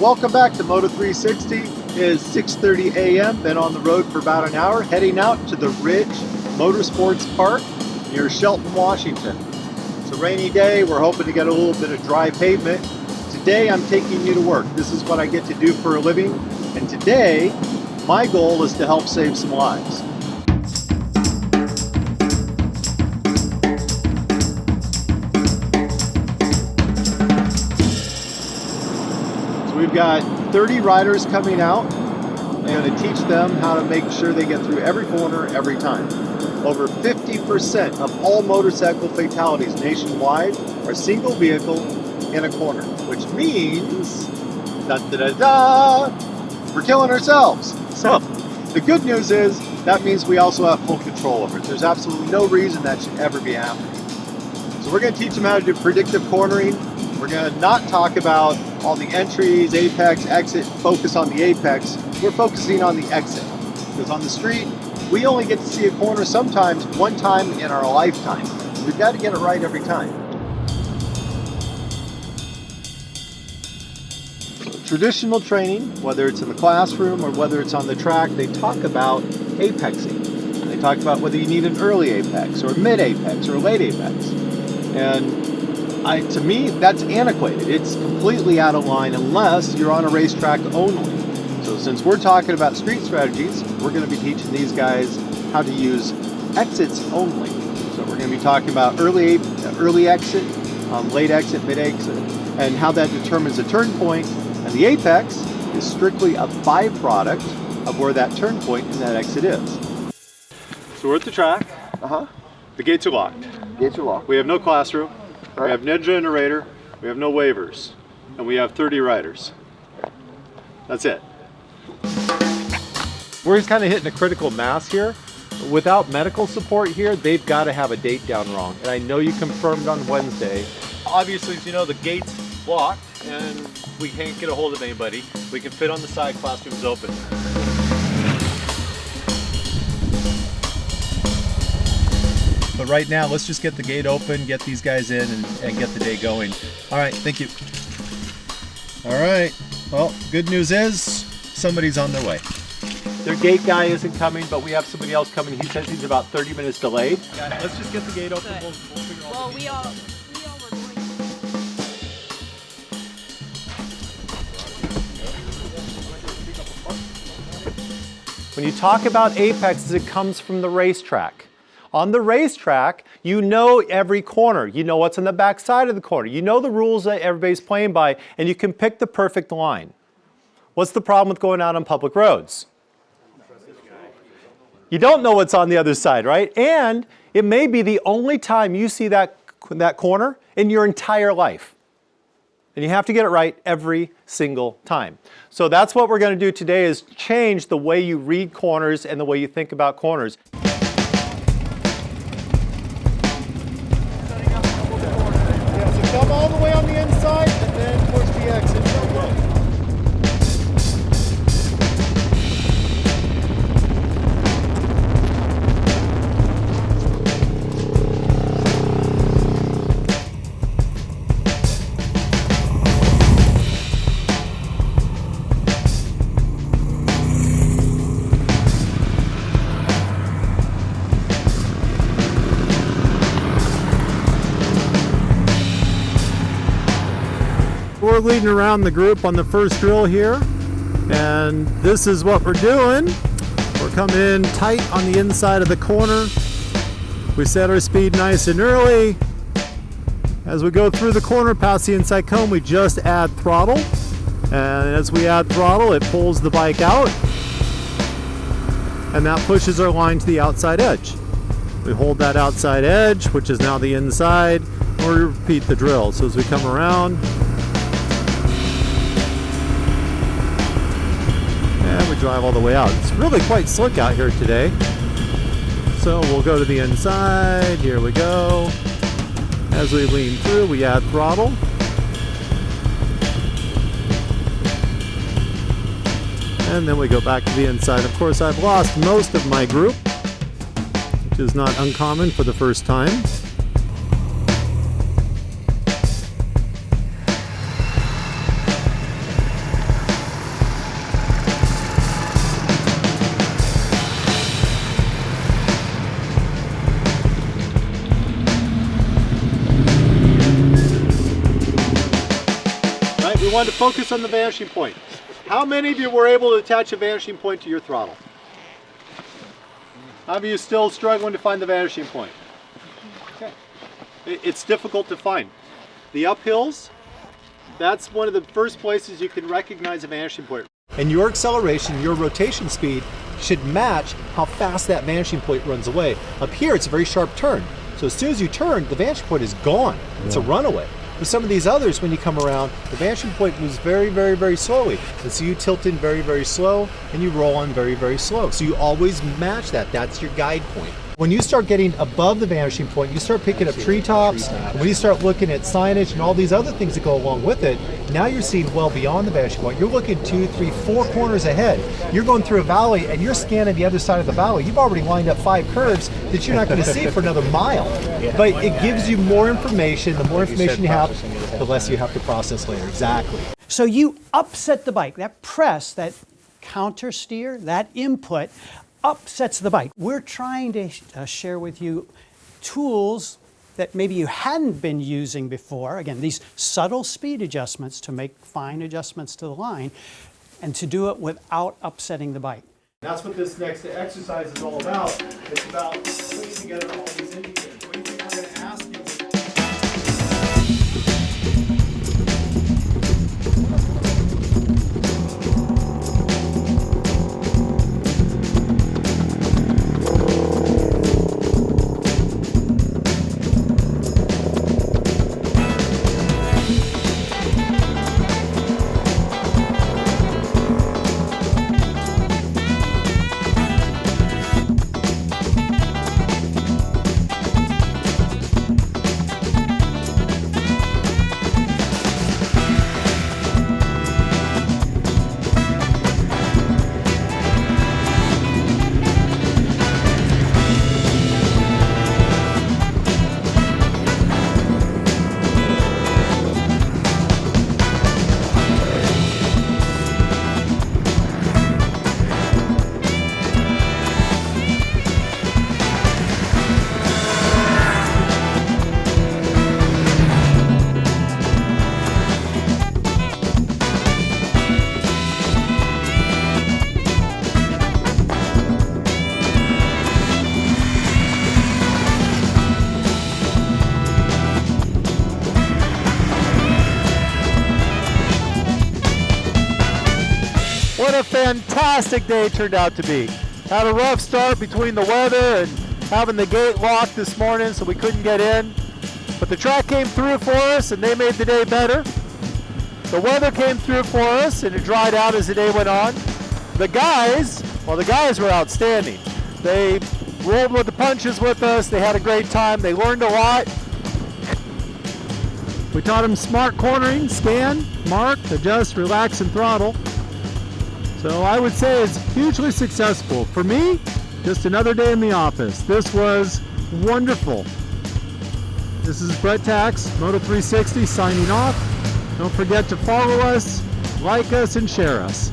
Welcome back to Moto 360. It is 6:30 a.m. Been on the road for about an hour, heading out to the Ridge Motorsports Park near Shelton, Washington. It's a rainy day. We're hoping to get a little bit of dry pavement. Today I'm taking you to work. This is what I get to do for a living. And today, my goal is to help save some lives. We've got 30 riders coming out. I'm going to teach them how to make sure they get through every corner every time. Over 50% of all motorcycle fatalities nationwide are single vehicle in a corner, which means, we're killing ourselves. So the good news is that means we also have full control over it. There's absolutely no reason that should ever be happening. So we're going to teach them how to do predictive cornering. We're going to not talk about all the entries, apex, exit, focus on the apex. We're focusing on the exit. Because on the street, we only get to see a corner sometimes one time in our lifetime. We've got to get it right every time. Traditional training, whether it's in the classroom or whether it's on the track, they talk about apexing. They talk about whether you need an early apex or mid apex or late apex. And to me, that's antiquated. It's completely out of line unless you're on a racetrack only. So since we're talking about street strategies, we're going to be teaching these guys how to use exits only. So we're going to be talking about early exit, late exit, mid exit, and how that determines a turn point. And the apex is strictly a byproduct of where that turn point and that exit is. So we're at the track. The gates are locked. Gates are locked. We have no classroom. Right. We have no generator, we have no waivers, and we have 30 riders. That's it. We're just kind of hitting a critical mass here. Without medical support here, they've got to have a date down wrong. And I know you confirmed on Wednesday. Obviously, as you know, the gate's locked and we can't get a hold of anybody. We can fit on the side, classroom's open. But right now, let's just get the gate open, get these guys in, and get the day going. All right, thank you. All right, well, good news is somebody's on their way. Their gate guy isn't coming, but we have somebody else coming. He says he's about 30 minutes delayed. Yeah, let's just get the gate open. We'll figure all the details. When you talk about apexes, it comes from the racetrack. On the racetrack, you know every corner. You know what's on the back side of the corner. You know the rules that everybody's playing by, and you can pick the perfect line. What's the problem with going out on public roads? You don't know what's on the other side, right? And it may be the only time you see that corner in your entire life. And you have to get it right every single time. So that's what we're going to do today, is change the way you read corners and the way you think about corners. Come all the way on the inside and then towards the exit. We're leading around the group on the first drill here, and this is what we're doing. We're coming in tight on the inside of the corner. We set our speed nice and early. As we go through the corner past the inside cone, we just add throttle, and as we add throttle, it pulls the bike out, and that pushes our line to the outside edge. We hold that outside edge, which is now the inside, and we repeat the drill. So as we come around, we drive all the way out. It's really quite slick out here today. So we'll go to the inside. Here we go. As we lean through, we add throttle. And then we go back to the inside. Of course, I've lost most of my group, which is not uncommon for the first time. we wanted to focus on the vanishing point. How many of you were able to attach a vanishing point to your throttle? How many of you still struggling to find the vanishing point? Okay. It's difficult to find. The uphills, that's one of the first places you can recognize a vanishing point. And your acceleration, your rotation speed should match how fast that vanishing point runs away. Up here, it's a very sharp turn. So as soon as you turn, the vanishing point is gone. It's a runaway. With some of these others, when you come around, the vanishing point moves very, very, very slowly. And so you tilt in very, very slow, and you roll on very, very slow. So you always match that. That's your guide point. When you start getting above the vanishing point, you start picking up treetops, and when you start looking at signage and all these other things that go along with it, now you're seeing well beyond the vanishing point. You're looking 2, 3, 4 corners ahead. You're going through a valley, and you're scanning the other side of the valley. You've already lined up 5 curves that you're not going to see for another mile. But it gives you more information. The more information you have, the less you have to process later. Exactly. So you upset the bike. That press, that counter steer, that input upsets the bike. We're trying to share with you tools that maybe you hadn't been using before. Again, these subtle speed adjustments to make fine adjustments to the line and to do it without upsetting the bike. That's what this next exercise is all about. It's about putting together all these indicators. What do you think we're going to ask you? What a fantastic day it turned out to be. Had a rough start between the weather and having the gate locked this morning, so we couldn't get in. But the track came through for us and they made the day better. The weather came through for us and it dried out as the day went on. The guys were outstanding. They rolled with the punches with us. They had a great time. They learned a lot. We taught them smart cornering, scan, mark, adjust, relax, and throttle. So I would say it's hugely successful. For me, just another day in the office. This was wonderful. This is Bret Tkacs, Moto360 signing off. Don't forget to follow us, like us, and share us.